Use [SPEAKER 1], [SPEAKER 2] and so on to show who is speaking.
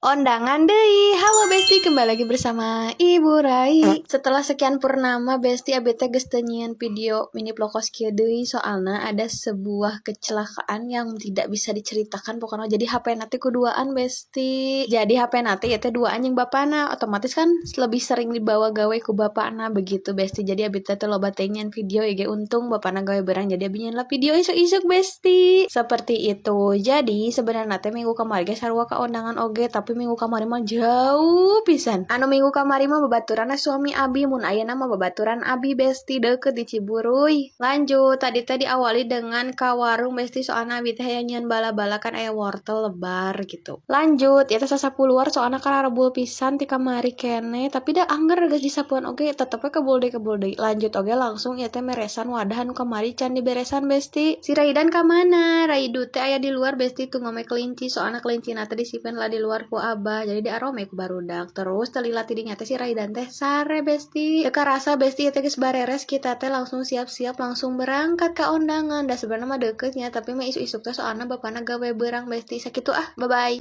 [SPEAKER 1] Ondangan deui. Halo Besti, kembali lagi bersama Ibu Rai. Setelah sekian purnama Besti abete geus teu nyieun video mini vlogos kieu deui soalna ada sebuah kecelakaan yang tidak bisa diceritakan pokoknya. Jadi HP na teh kuduaan Besti. Jadi HP na teh ya teh duaan jeung bapana, otomatis kan lebih sering dibawa gawe ku bapana begitu Besti. Jadi abete teh loba teh nyieun video ge untung bapana gawe beurang jadi abi nyieun lah video isuk-isuk Besti. Seperti itu. Jadi sebenarnya teh minggu kemarin ge sarua ka ondangan oge tapi minggu kamari mah jauh pisan. Anu minggu kamari mah babaturan suami abi, mun ayeuna mah babaturan abi Besti deket di Ciburuy. Lanjut, tadi awali dengan ka warung Besti soalna abi teh aya nyieun bala-bala kan aya wortel lebar gitu. Lanjut, ya teh luar soalna karebul pisan ti kamari kene, tapi da angger geus disapuan oge tetep we kebul deui. Lanjut oge langsung ya teh meresan wadah anu kamari can diberesan Besti. Si Raidan ka mana? Raidu teh aya di luar Besti tuh ngome kelinci soalna kelincina teh disimpen lah di luar ku Abah jadi di arome ku barudak. Terus telila tidinya teh si Raidan teh sare Besti. Teu karasa Besti teh geus bareres kita teh langsung siap-siap langsung berangkat ka ondangan. Da sebenarnya mah deketnya tapi mah isu-isuk teh soalna bapana gawe beurang Besti. Sakitu bye-bye.